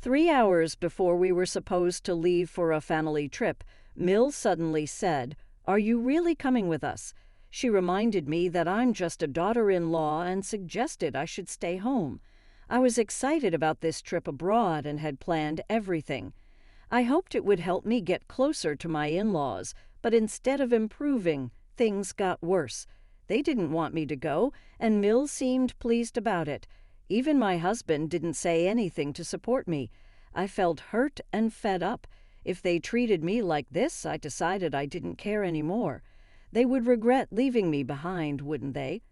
3 hours before we were supposed to leave for a family trip, Mill suddenly said, "Are you really coming with us?" She reminded me that I'm just a daughter-in-law and suggested I should stay home. I was excited about this trip abroad and had planned everything. I hoped it would help me get closer to my in-laws, but instead of improving, things got worse. They didn't want me to go, and Mill seemed pleased about it. Even my husband didn't say anything to support me. I felt hurt and fed up. If they treated me like this, I decided I didn't care anymore. They would regret leaving me behind, wouldn't they?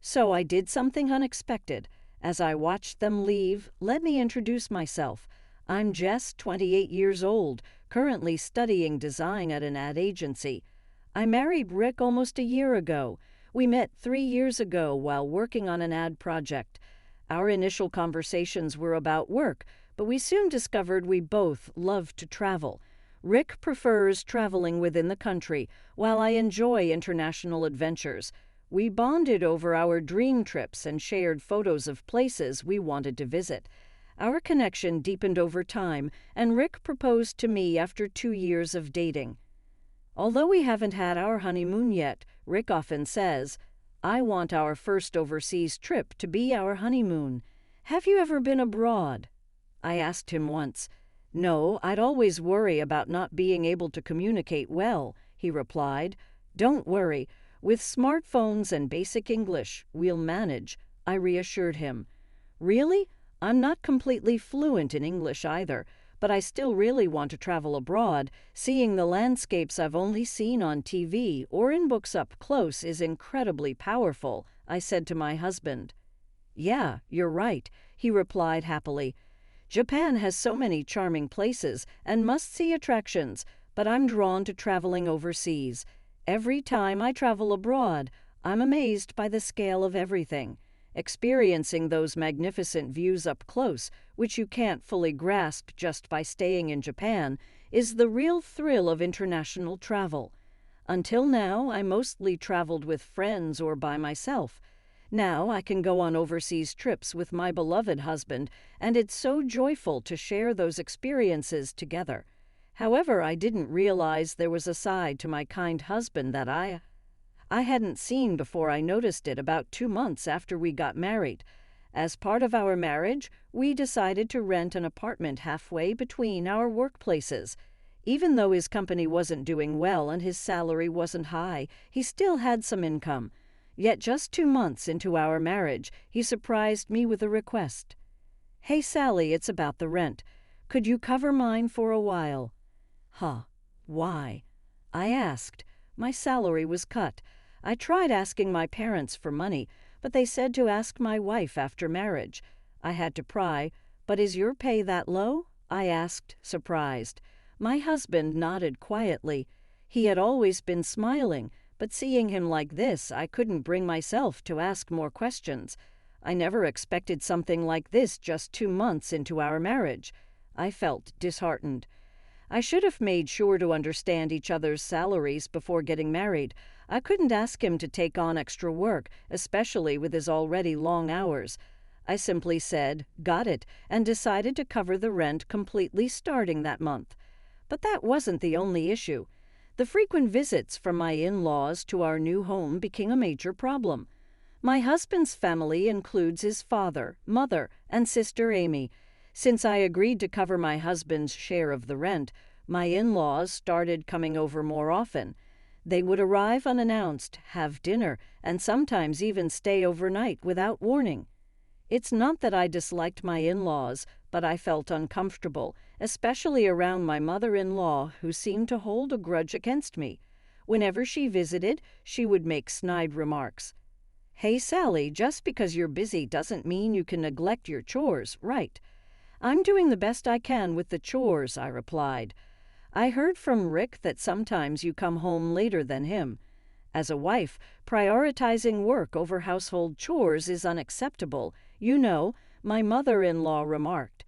So I did something unexpected. As I watched them leave, let me introduce myself. I'm Jess, 28 years old, currently studying design at an ad agency. I married Rick almost a year ago. We met 3 years ago while working on an ad project. Our initial conversations were about work, but we soon discovered we both love to travel. Rick prefers traveling within the country, while I enjoy international adventures. We bonded over our dream trips and shared photos of places we wanted to visit. Our connection deepened over time, and Rick proposed to me after 2 years of dating. Although we haven't had our honeymoon yet, Rick often says, "I want our first overseas trip to be our honeymoon. Have you ever been abroad?" I asked him once. "No, I'd always worry about not being able to communicate well," he replied. "Don't worry. With smartphones and basic English, we'll manage," I reassured him. Really? I'm not completely fluent in English either, but I still really want to travel abroad. Seeing the landscapes I've only seen on TV or in books up close is incredibly powerful, I said to my husband. "Yeah, you're right," he replied happily. "Japan has so many charming places and must-see attractions, but I'm drawn to traveling overseas. Every time I travel abroad, I'm amazed by the scale of everything. Experiencing those magnificent views up close, which you can't fully grasp just by staying in Japan, is the real thrill of international travel. Until now, I mostly traveled with friends or by myself. Now I can go on overseas trips with my beloved husband, and it's so joyful to share those experiences together. However, I didn't realize there was a side to my kind husband that I hadn't seen before I noticed it about 2 months after we got married. As part of our marriage, we decided to rent an apartment halfway between our workplaces. Even though his company wasn't doing well and his salary wasn't high, he still had some income. Yet just 2 months into our marriage, he surprised me with a request. "Hey Sally, it's about the rent. Could you cover mine for a while?" "Huh, why?" I asked. My salary was cut. I tried asking my parents for money, but they said to ask my wife after marriage. I had to pry. "But is your pay that low?" I asked, surprised. My husband nodded quietly. He had always been smiling, but seeing him like this, I couldn't bring myself to ask more questions. I never expected something like this just 2 months into our marriage. I felt disheartened. I should have made sure to understand each other's salaries before getting married. I couldn't ask him to take on extra work, especially with his already long hours. I simply said, "Got it," and decided to cover the rent completely starting that month. But that wasn't the only issue. The frequent visits from my in-laws to our new home became a major problem. My husband's family includes his father, mother, and sister Amy. Since I agreed to cover my husband's share of the rent, my in-laws started coming over more often. They would arrive unannounced, have dinner, and sometimes even stay overnight without warning. It's not that I disliked my in-laws, but I felt uncomfortable, especially around my mother-in-law, who seemed to hold a grudge against me. Whenever she visited, she would make snide remarks. "Hey Sally, just because you're busy doesn't mean you can neglect your chores, right?" "I'm doing the best I can with the chores," I replied. I heard from Rick that sometimes you come home later than him. As a wife, prioritizing work over household chores is unacceptable. "You know," my mother-in-law remarked.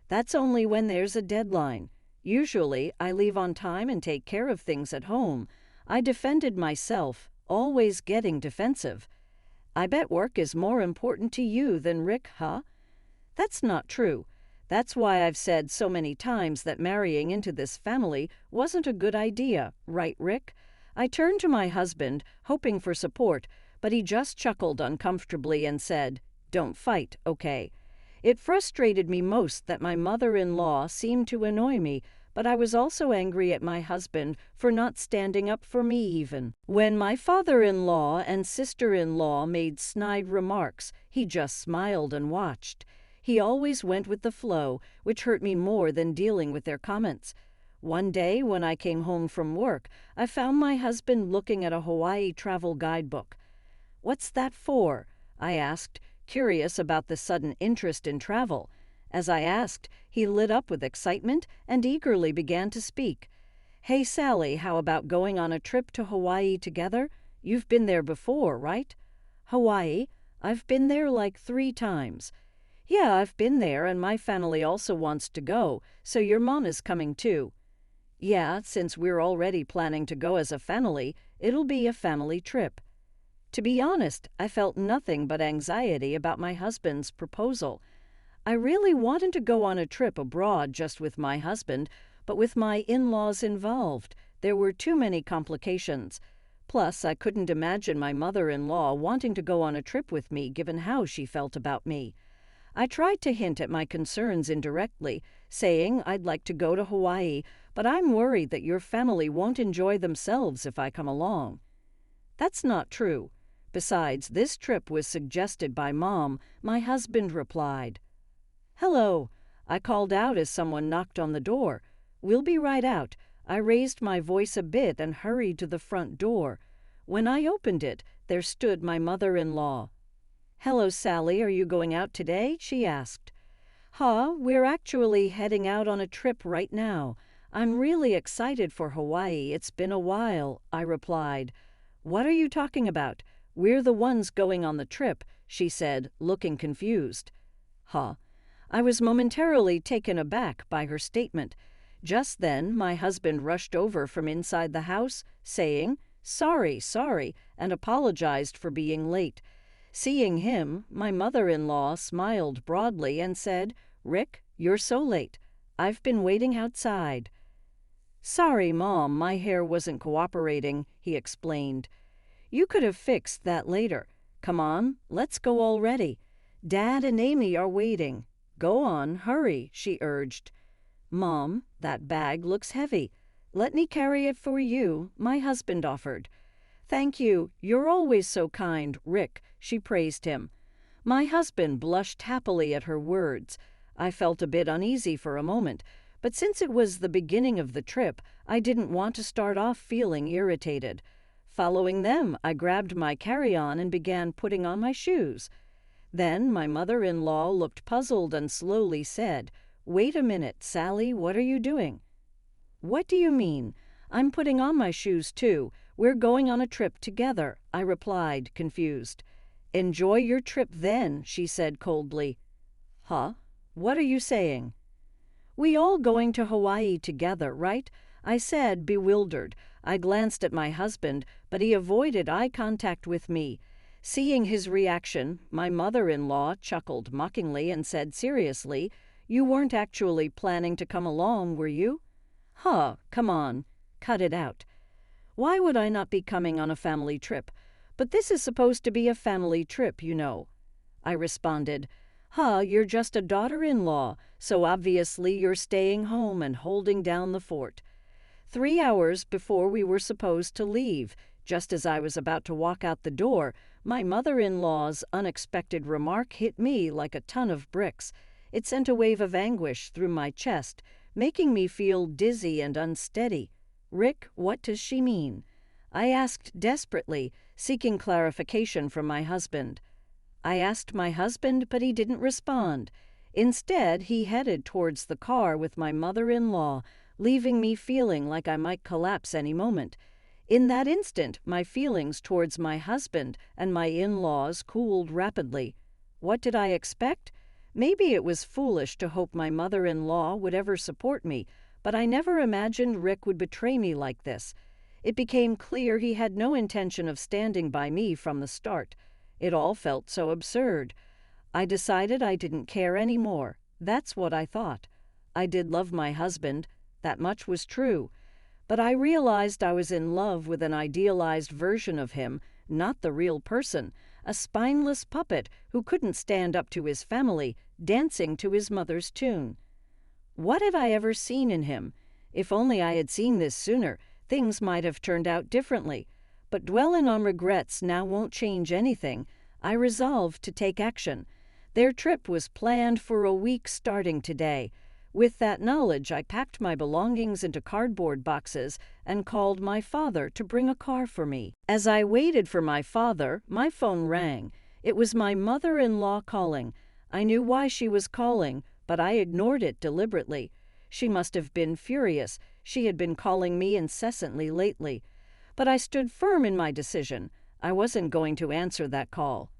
"That's only when there's a deadline. Usually, I leave on time and take care of things at home." I defended myself, always getting defensive. "I bet work is more important to you than Rick, huh?" "That's not true. That's why I've said so many times that marrying into this family wasn't a good idea, right, Rick? I turned to my husband, hoping for support, but he just chuckled uncomfortably and said, "Don't fight, okay?" It frustrated me most that my mother-in-law seemed to annoy me, but I was also angry at my husband for not standing up for me even. When my father-in-law and sister-in-law made snide remarks, he just smiled and watched. He always went with the flow, which hurt me more than dealing with their comments. One day, when I came home from work, I found my husband looking at a Hawaii travel guidebook. "What's that for?" I asked, curious about the sudden interest in travel. As I asked, he lit up with excitement and eagerly began to speak. "Hey, Sally, how about going on a trip to Hawaii together? You've been there before, right?" "Hawaii? I've been there like 3 times." "Yeah, I've been there, and my family also wants to go, so your mom is coming too." "Yeah, since we're already planning to go as a family, it'll be a family trip." To be honest, I felt nothing but anxiety about my husband's proposal. I really wanted to go on a trip abroad just with my husband, but with my in-laws involved, there were too many complications. Plus, I couldn't imagine my mother-in-law wanting to go on a trip with me given how she felt about me. I tried to hint at my concerns indirectly, saying I'd like to go to Hawaii, but I'm worried that your family won't enjoy themselves if I come along. "That's not true. Besides, this trip was suggested by Mom," my husband replied. "Hello," I called out as someone knocked on the door. "We'll be right out." I raised my voice a bit and hurried to the front door. When I opened it, there stood my mother-in-law. "Hello, Sally, are you going out today?" she asked. We're actually heading out on a trip right now. I'm really excited for Hawaii. It's been a while," I replied. "What are you talking about? We're the ones going on the trip," she said, looking confused. I was momentarily taken aback by her statement. Just then, my husband rushed over from inside the house, saying, sorry, and apologized for being late. Seeing him, my mother-in-law smiled broadly and said, "Rick, you're so late. I've been waiting outside." "Sorry, Mom, my hair wasn't cooperating," he explained. "You could have fixed that later. Come on, let's go already. Dad and Amy are waiting." "Go on, hurry," she urged. "Mom, that bag looks heavy. Let me carry it for you," my husband offered. "Thank you. You're always so kind, Rick," she praised him. My husband blushed happily at her words. I felt a bit uneasy for a moment, but since it was the beginning of the trip, I didn't want to start off feeling irritated. Following them, I grabbed my carry-on and began putting on my shoes. Then my mother-in-law looked puzzled and slowly said, "Wait a minute, Sally, what are you doing?" "What do you mean? I'm putting on my shoes too. We're going on a trip together," I replied, confused. "Enjoy your trip then," she said coldly. What are you saying?" "We all going to Hawaii together, right?" I said, bewildered. I glanced at my husband, but he avoided eye contact with me. Seeing his reaction, my mother-in-law chuckled mockingly and said seriously, "You weren't actually planning to come along, were you?" Come on. Cut it out. Why would I not be coming on a family trip? But this is supposed to be a family trip, you know. I responded, you're just a daughter-in-law, so obviously you're staying home and holding down the fort. 3 hours before we were supposed to leave, just as I was about to walk out the door, my mother-in-law's unexpected remark hit me like a ton of bricks. It sent a wave of anguish through my chest, making me feel dizzy and unsteady. "Rick, what does she mean?" I asked desperately, seeking clarification from my husband. I asked my husband, but he didn't respond. Instead, he headed towards the car with my mother-in-law, leaving me feeling like I might collapse any moment. In that instant, my feelings towards my husband and my in-laws cooled rapidly. What did I expect? Maybe it was foolish to hope my mother-in-law would ever support me, but I never imagined Rick would betray me like this. It became clear he had no intention of standing by me from the start. It all felt so absurd. I decided I didn't care anymore. That's what I thought. I did love my husband, that much was true. But I realized I was in love with an idealized version of him, not the real person, a spineless puppet who couldn't stand up to his family, dancing to his mother's tune. What had I ever seen in him? If only I had seen this sooner, things might have turned out differently. But dwelling on regrets now won't change anything. I resolved to take action. Their trip was planned for a week starting today. With that knowledge, I packed my belongings into cardboard boxes and called my father to bring a car for me. As I waited for my father, my phone rang. It was my mother-in-law calling. I knew why she was calling, but I ignored it deliberately. She must have been furious. She had been calling me incessantly lately. But I stood firm in my decision. I wasn't going to answer that call.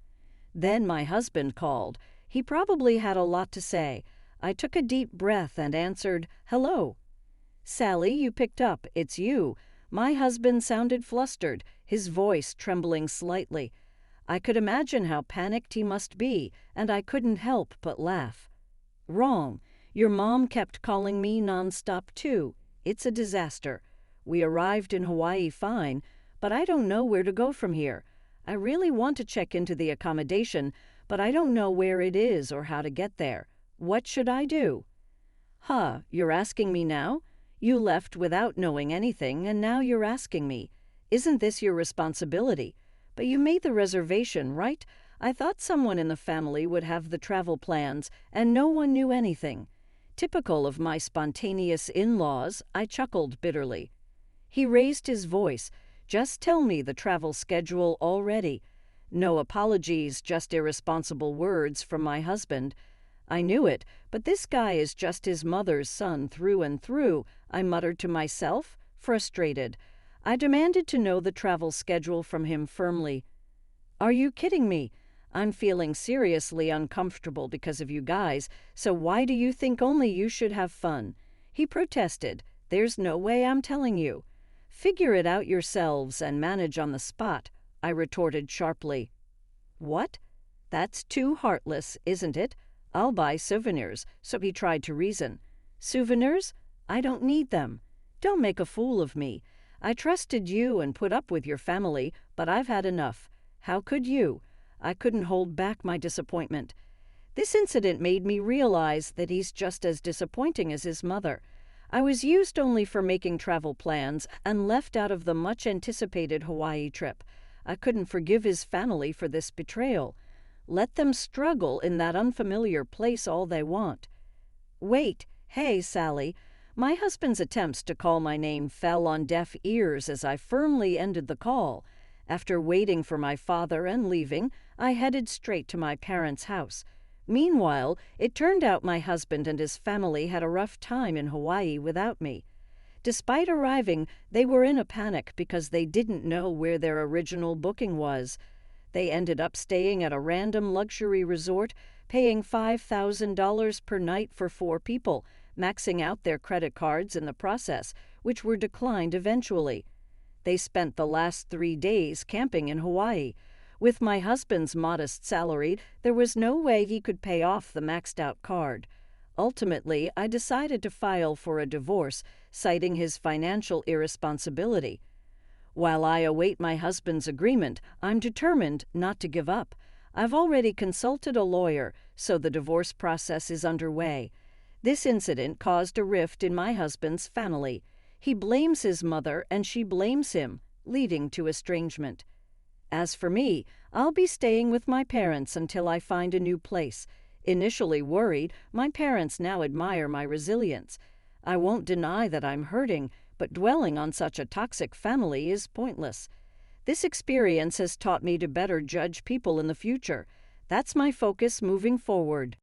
Then my husband called. He probably had a lot to say. I took a deep breath and answered, "Hello." "Sally, you picked up. It's you." My husband sounded flustered, his voice trembling slightly. I could imagine how panicked he must be, and I couldn't help but laugh. "Wrong. Your mom kept calling me nonstop too. It's a disaster. We arrived in Hawaii fine, but I don't know where to go from here. I really want to check into the accommodation, but I don't know where it is or how to get there. What should I do?" "Huh, you're asking me now? You left without knowing anything, and now you're asking me. Isn't this your responsibility? But you made the reservation, right? I thought someone in the family would have the travel plans, and no one knew anything." Typical of my spontaneous in-laws, I chuckled bitterly. He raised his voice. "Just tell me the travel schedule already." No apologies, just irresponsible words from my husband. I knew it, but this guy is just his mother's son through and through, I muttered to myself, frustrated. I demanded to know the travel schedule from him firmly. "Are you kidding me? I'm feeling seriously uncomfortable because of you guys, so why do you think only you should have fun?" He protested. "There's no way I'm telling you." "Figure it out yourselves and manage on the spot," I retorted sharply. "What? That's too heartless, isn't it? I'll buy souvenirs," so he tried to reason. "Souvenirs? I don't need them. Don't make a fool of me. I trusted you and put up with your family, but I've had enough. How could you?" I couldn't hold back my disappointment. This incident made me realize that he's just as disappointing as his mother. I was used only for making travel plans and left out of the much-anticipated Hawaii trip. I couldn't forgive his family for this betrayal. Let them struggle in that unfamiliar place all they want. "Wait, hey, Sally." My husband's attempts to call my name fell on deaf ears as I firmly ended the call. After waiting for my father and leaving, I headed straight to my parents' house. Meanwhile, it turned out my husband and his family had a rough time in Hawaii without me. Despite arriving, they were in a panic because they didn't know where their original booking was. They ended up staying at a random luxury resort, paying $5,000 per night for 4 people, maxing out their credit cards in the process, which were declined eventually. They spent the last 3 days camping in Hawaii. With my husband's modest salary, there was no way he could pay off the maxed-out card. Ultimately, I decided to file for a divorce, citing his financial irresponsibility. While I await my husband's agreement, I'm determined not to give up. I've already consulted a lawyer, so the divorce process is underway. This incident caused a rift in my husband's family. He blames his mother and she blames him, leading to estrangement. As for me, I'll be staying with my parents until I find a new place. Initially worried, my parents now admire my resilience. I won't deny that I'm hurting, but dwelling on such a toxic family is pointless. This experience has taught me to better judge people in the future. That's my focus moving forward.